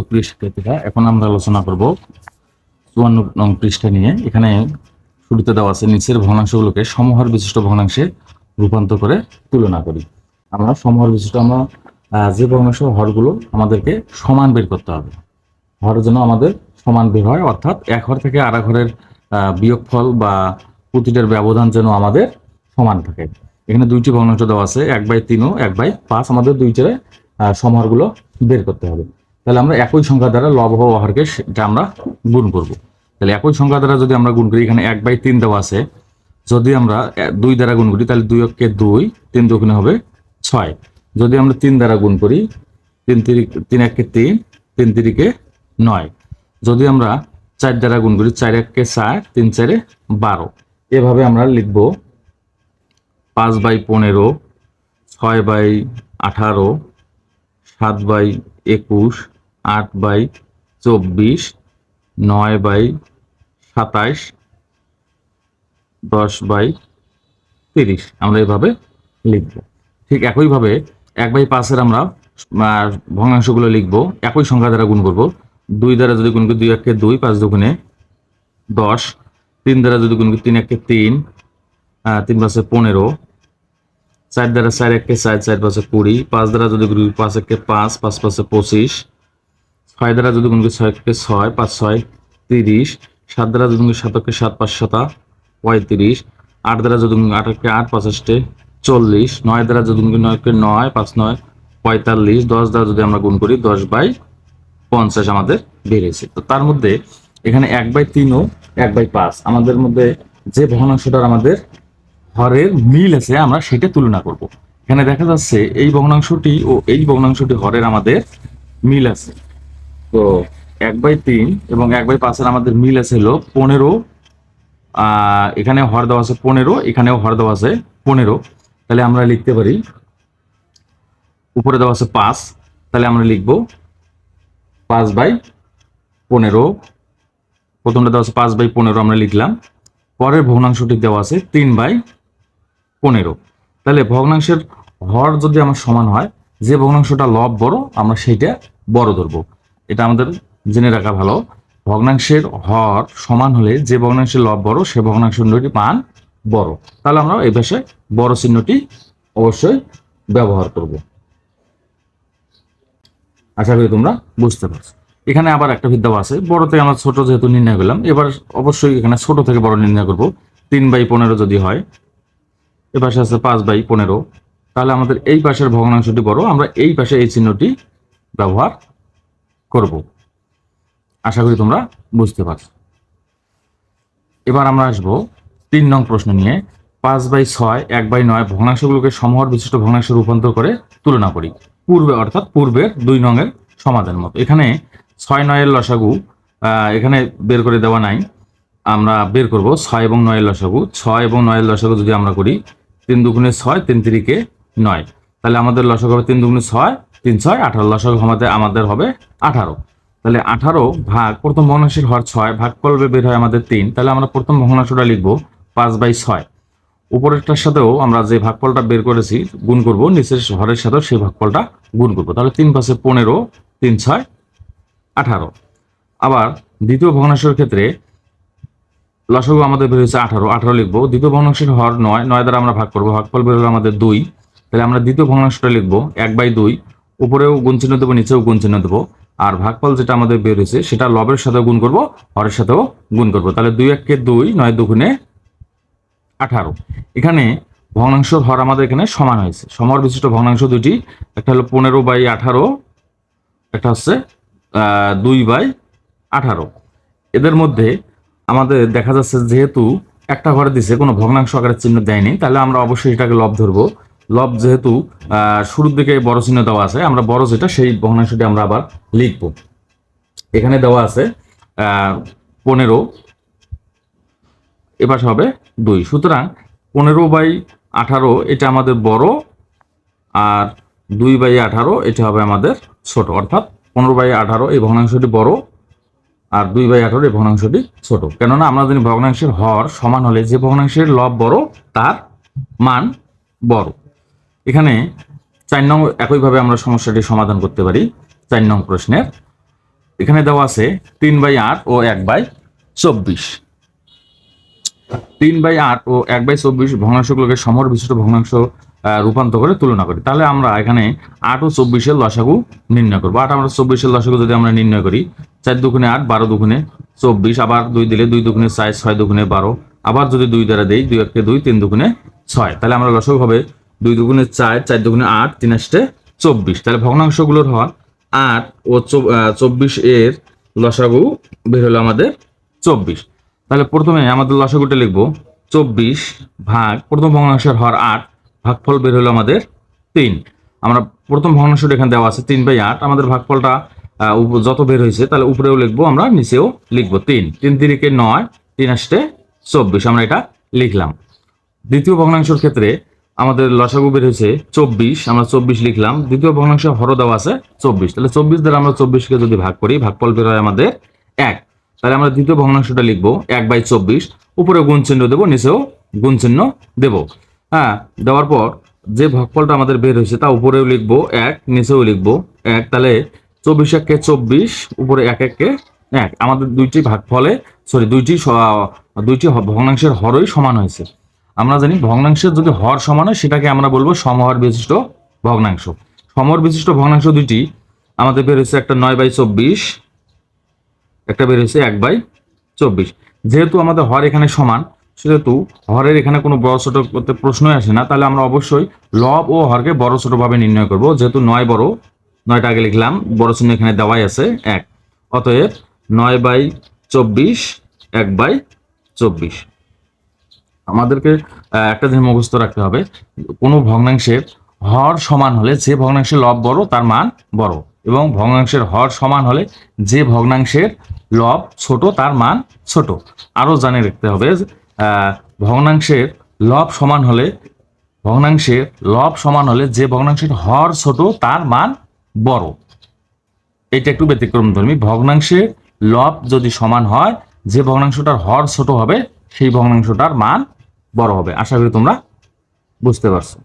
সুপ্রিয় শিক্ষার্থীরা, এখন আমরা আলোচনা করব 54 নং পৃষ্ঠা নিয়ে। এখানে শুরুতে দেওয়া আছে নিচের ভগ্নাংশগুলোকে সমহর বিশিষ্ট ভগ্নাংশে রূপান্তর করে তুলনা করি। আমরা সমহর বিশিষ্ট যে ভগ্নাংশ হরগুলো আমাদেরকে সমান বের করতে হবে। হরের জন্য আমাদের সমান বের হয়, অর্থাৎ এক ঘর থেকে আর এক ঘরের বিয়োগফল বা প্রতিটার ব্যবধান যেন আমাদের সমান থাকে। এখানে দুইটি ভগ্নাংশ দেওয়া আছে, 1/3 ও 1/5। আমাদের দুইটার সমহরগুলো বের করতে হবে। তাহলে আমরা একই সংখ্যা দ্বারা লব ও হরকে সেটা আমরা গুণ করব। তাহলে একই সংখ্যা দ্বারা যদি আমরা গুণ করি, এখানে 1/3 দেওয়া আছে, যদি আমরা 2 দ্বারা গুণ করি তাহলে 2 কে 2, 3 দুগুণে হবে 6। যদি আমরা 3 দ্বারা গুণ করি, 3 1 3, 3 3 9। যদি আমরা 4 দ্বারা গুণ করি, 4 1 4, 3 4 12। এভাবে আমরা লিখব 5/15, 6/18, 7/21, 8/24, 9/27, 10/30। আমরা এভাবে লিখব। ঠিক একইভাবে 1/5 আমরা ভগ্নাংশগুলো লিখব, একই সংখ্যা দ্বারা গুণ করব। 2 দ্বারা যদি গুণ করি, 2 1 2, 5 দুগুণে 10। 3 দ্বারা যদি গুণ করি, 3 1 3, 3 5 15। 4 দ্বারা 4 1 4, 4 5 20। 5 দ্বারা যদি গুণ করি, 5 1 5, 5 5 25। 6 দ্বারা যদি গুণ করি, 6 1 6, 5 6 30। 7 দ্বারা যদি গুণ করি, 7 1 7, 5 7 35। 8 দ্বারা যদি গুণ করি, 8 1 8, 5 8 40। 9 দ্বারা যদি গুণ করি, 9 9, 5 9 45। 10 দ্বারা যদি আমরা গুণ করি, 10/50 আমাদের বেরিয়েছে। তো তার মধ্যে এখানে 1/3 ও 1/5 আমাদের মধ্যে যে ভগ্নাংশটার আমাদের হরের মিল আছে, আমরা সেটা তুলনা করব। এখানে দেখা যাচ্ছে এই ভগ্নাংশটি ও এই ভগ্নাংশটি হরের আমাদের মিল আছে। তো 1/3 এবং 1/5 আমাদের মিল আছে হলো 15। এখানে হর দেওয়া আছে 15, এখানেও হর দেওয়া আছে 15। তাহলে আমরা লিখতে পারি, উপরে দেওয়া আছে 5, তাহলে আমরা লিখব 5/15। প্রথমটা দেওয়া আছে 5/15, আমরা লিখলাম। পরের ভগ্নাংশটি দেওয়া আছে 3/15। তাহলে ভগ্নাংশের হর যদি আমার সমান হয়, যে ভগ্নাংশটা লব বড় আমরা সেইটা বড় ধরবো। এটা আমাদের জেনে রাখা ভালো। ভগ্নাংশের হর সমান হলে যে ভগ্নাংশের লব বড় সে ভগ্নাংশটি মান বড়। তাহলে আমরা এই পাশে বড় চিহ্নটি অবশ্যই ব্যবহার করব। আশা করি তোমরা বুঝতে পারছো। এখানে আবার একটা বিদ্যা আছে, বড় থেকে আমরা ছোট যেহেতু নির্ণয় করলাম, এবার অবশ্যই এখানে ছোট থেকে বড় নির্ণয় করব। 3/15 যদি হয়, এ পাশে আছে 5/15, তাহলে আমাদের এই পাশের ভগ্নাংশটি বড়, আমরা এই পাশে এই চিহ্নটি ব্যবহার করব। আশা করি তোমরা বুঝতে পারছো। এবার আমরা আসবো 3 নং প্রশ্ন নিয়ে। 5/6, 1/9 ভগ্নাংশগুলোকে সমহর বিশিষ্ট ভগ্নাংশে রূপান্তর করে তুলনা করি। অর্থাৎ পূর্বের 2 নংয়ের সমাধান মতো। এখানে 6 9 এর লসাগু এখানে বের করে দেওয়া নাই, আমরা বের করব 6 এবং 9 এর লসাগু। 6 এবং 9 এর লসাগু যদি আমরা করি, 3 দুগুণে 6, 3 3 9। তাহলে আমাদের লসাগু হবে 3 দুগুণে 6, 3 6 18। লসাগু আমাদের হবে 18। তাহলে 18 ভাগ প্রথম ভগ্নাংশের হর 6, ভাগ করলে বের হয় আমাদের 3। তাহলে আমরা প্রথম ভগ্নাংশটা লিখব 5/6। উপরেরটার সাথেও আমরা যে ভাগফলটা বের করেছি গুণ করব, নিচের হরের সাথেও সেই ভাগফলটা গুণ করব। তাহলে 3 5 15, 3 6 18। আবার দ্বিতীয় ভগ্নাংশের ক্ষেত্রে লসাগু আমাদের বের হয়েছে 18, 18 লিখব। দ্বিতীয় ভগ্নাংশের হর 9, 9 দ্বারা আমরা ভাগ করব, ভাগফল বের হলো আমাদের 2। তাহলে আমরা দ্বিতীয় ভগ্নাংশটা লিখব 1/2। উপরেও গুণ চিহ্ন দেবো, নিচেও গুণ চিহ্ন দেবো। আর ভাগফল যেটা আমাদের বের হয়েছে সেটা লবের সাথেও গুণ করব, হরের সাথেও গুণ করব। তাহলে 2 1 2, 9 দুগুণে 18। এখানে ভগ্নাংশের হর আমাদের এখানে সমান হয়েছে। সমহর বিশিষ্ট ভগ্নাংশ দুটি, একটা হলো 15/18, একটা হচ্ছে 2/18। এদের মধ্যে আমাদের দেখা যাচ্ছে যেহেতু একটা ঘরে দিছে, কোনো ভগ্নাংশ আকারের চিহ্ন দেয়নি, তাহলে আমরা অবশ্যই এটাকে লব ধরবো। লব যেহেতু শুরুর দিকে বড় চিহ্ন দেওয়া আছে, আমরা বড় যেটা সেই ভগ্নাংশটি আমরা আবার লিখব। এখানে দেওয়া আছে 15, এবার হবে 2। সুতরাং 15/18 এটা আমাদের বড়, আর 2/18 এটা হবে আমাদের ছোট। অর্থাৎ 15/18 এই ভগ্নাংশটি বড়, আর 2/18 এই ভগ্নাংশটি ছোট। কেননা আমরা জানি ভগ্নাংশের হর সমান হলে যে ভগ্নাংশের লব বড় তার মান বড়। এখানে 4 নং একইভাবে আমরা সমস্যাটি সমাধান করতে পারি। 4 নং প্রশ্নের এখানে দেওয়া আছে 3/8 ও 1/24। 3/8 ও 1/24 ভগ্নাংশগুলোকে সমহর বিশিষ্ট ভগ্নাংশ রূপান্তর করে তুলনা করি। তাহলে আমরা এখানে 8 ও 24-এর লসাগু নির্ণয় করবো। 8 আমরা 24-এর লসাগু যদি আমরা নির্ণয় করি, 4 দুগুণে 8, 12 দুগুণে 24, আবার 2 দিলে 2 দুগুণে 4, 6 দুগুণে 12, আবার যদি 2 দ্বারা দেই, 2 1 2, 3 দুগুণে 6। তাহলে আমরা লসাগু হবে 2 দুগুণে 4, 4 দুগুণে 8, 3 8 24। তাহলে ভগ্নাংশগুলোর হওয়া 8 ও 24 এর লসাগু বের হলো আমাদের 24। তাহলে প্রথমে আমাদের লসাগুটা লিখবো 24 ভাগ প্রথম ভগ্নাংশের হর 8, ভাগফল বের হলো আমাদের 3। আমরা প্রথম ভগ্নাংশটা এখানে দেওয়া আছে 3/8, আমাদের ভাগফলটা যত বের হয়েছে তাহলে উপরেও লিখবো, আমরা নিচেও লিখবো 3। 3 3 9, 3 8 24, আমরা এটা লিখলাম। দ্বিতীয় ভগ্নাংশের ক্ষেত্রে আমাদের লসাগু বের হয়েছে 24, আমরা 24 লিখলাম। দ্বিতীয় ভগ্নাংশের হর দেওয়া আছে 24, তাহলে 24 দ্বারা আমরা 24-কে যদি ভাগ করি, ভাগফল বের হয় আমাদের 1। তাহলে আমরা দ্বিতীয় ভগ্নাংশটা লিখবো 1/24, উপরে গুণ চিহ্ন দেবো, নিচেও গুণ চিহ্ন দেবো। হ্যাঁ, দেওয়ার পর যে ভাগফলটা আমাদের বের হয়েছে তা উপরেও লিখবো 1, নিচেও লিখবো 1। তাহলে 24 1 কে 24, উপরে 1 1 কে 1। আমাদের দুইটি ভাগফলে দুইটি ভগ্নাংশের হরই সমান হয়েছে। আমরা জানি ভগ্নাংশের যদি হর সমান হয় সেটাকে আমরা বলবো সমহর বিশিষ্ট ভগ্নাংশ। সমহর বিশিষ্ট ভগ্নাংশ দুইটি আমাদের বের হয়েছে, একটা 9/24, একটা বের হয়েছে 1/24। যেহেতু আমাদের হর এখানে সমান, সেহেতু হরের এখানে কোনো বড় ছোট করতে প্রশ্নই আসে না। তাহলে আমরা অবশ্যই লব ও হরকে বড় ছোট ভাবে নির্ণয় করব। যেহেতু 9 বড়, 9টা আগে লিখলাম, বড় চিহ্ন এখানে দেওয়াই আছে 1। অতএব 9/24 1/24। আমাদেরকে একটা জিনিস মুখস্থ রাখতে হবে, কোনো ভগ্নাংশের হর সমান হলে যে ভগ্নাংশের লব বড় তার মান বড়, এবং ভগ্নাংশের হর সমান হলে যে ভগ্নাংশের লব ছোট তার মান ছোট। আরও জানে রাখতে হবে ভগ্নাংশের লব সমান হলে যে ভগ্নাংশের হর ছোট তার মান বড়। এটা একটু ব্যতিক্রমধর্মী। ভগ্নাংশের লব যদি সমান হয়, যে ভগ্নাংশটার হর ছোট হবে সেই ভগ্নাংশটার মান বড় হবে। আশা করি তোমরা বুঝতে পারছো।